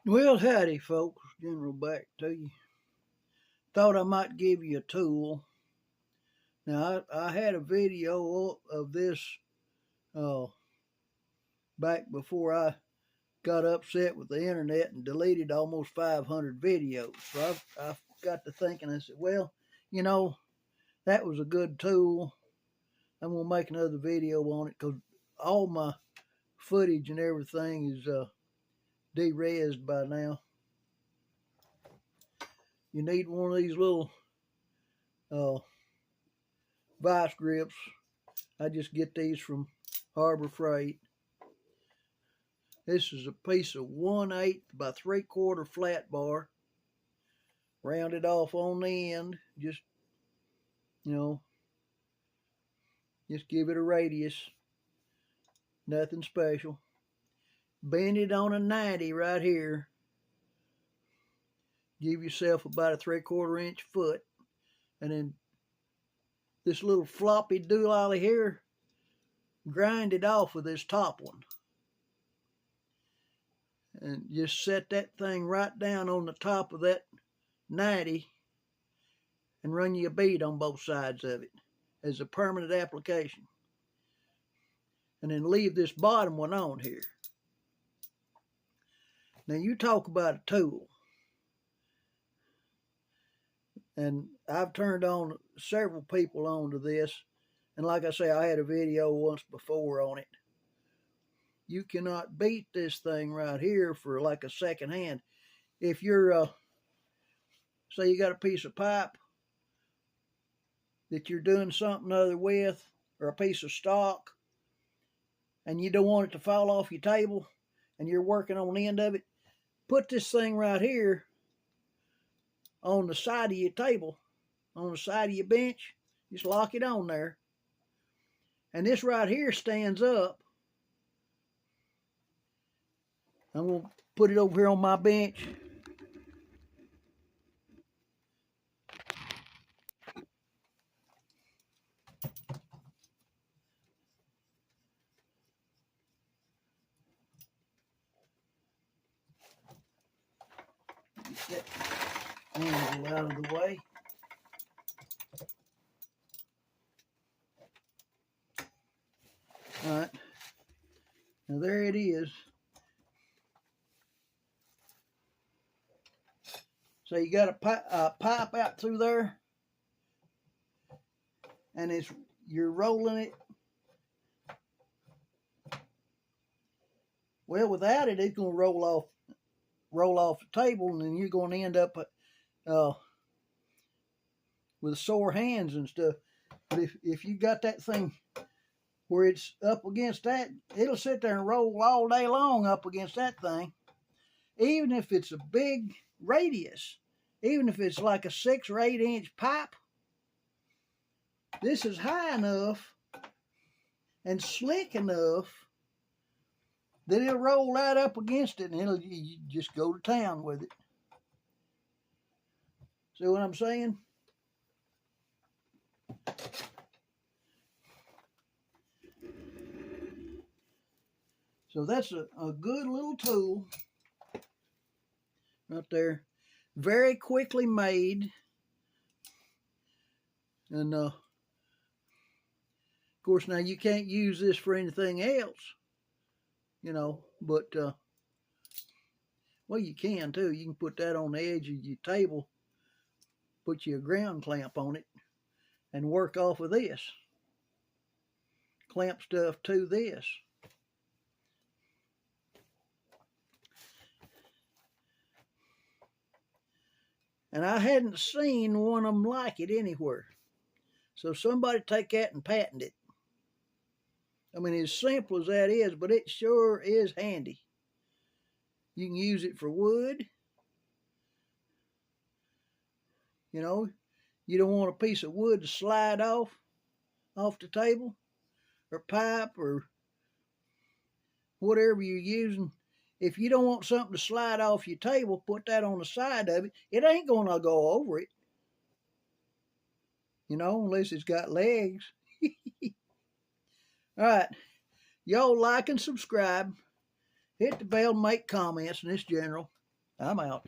Well, howdy, folks. General back to you. Thought I might give you a tool. Now, I had a video of this uh, back before I got upset with the internet and deleted almost 500 videos. So I got to thinking, I said, well, you know, that was a good tool. I'm going to make another video on it because all my footage and everything is de-resed by now. You need one of these little uh, vice grips. I just get these from Harbor Freight. This is a piece of 1/8 by 3/4 flat bar, rounded off on the end. Just, you know, just give it a radius. Nothing special. Bend it on a 90 right here. Give yourself about a 3/4 inch foot. And then this little floppy doolally here, grind it off with this top one. And just set that thing right down on the top of that 90 and run you a bead on both sides of it as a permanent application. And then leave this bottom one on here. Now you talk about a tool. And I've turned on several people onto this. And like I say, I had a video once before on it. You cannot beat this thing right here for like a second hand. If you're, say you got a piece of pipe that you're doing something other with, or a piece of stock, and you don't want it to fall off your table, and you're working on the end of it, put this thing right here on the side of your table, on the side of your bench. Just lock it on there. And this right here stands up. I'm going to put it over here on my bench. Get that angle out of the way. All right. Now there it is. So you got a pipe out through there, and you're rolling it. Well, without it, it's going to roll off the table, and then you're going to end up with sore hands and stuff. But if you got that thing where it's up against that, it'll sit there and roll all day long up against that thing. Even if it's a big radius, even if it's like a 6 or 8 inch pipe, this is high enough and slick enough that it'll roll right up against it, and you just go to town with it. See what I'm saying? So that's a good little tool right there. Very quickly made. And of course, now you can't use this for anything else, you know, but well, you can too. You can put that on the edge of your table, put your ground clamp on it, and work off of this. Clamp stuff to this. And I hadn't seen one of them like it anywhere. So somebody take that and patent it. I mean, as simple as that is, but it sure is handy. You can use it for wood. You know, you don't want a piece of wood to slide off the table, or pipe, or whatever you're using. If you don't want something to slide off your table, put that on the side of it. It ain't going to go over it, you know, unless it's got legs. All right. Y'all like and subscribe. Hit the bell and make comments, and this general. I'm out.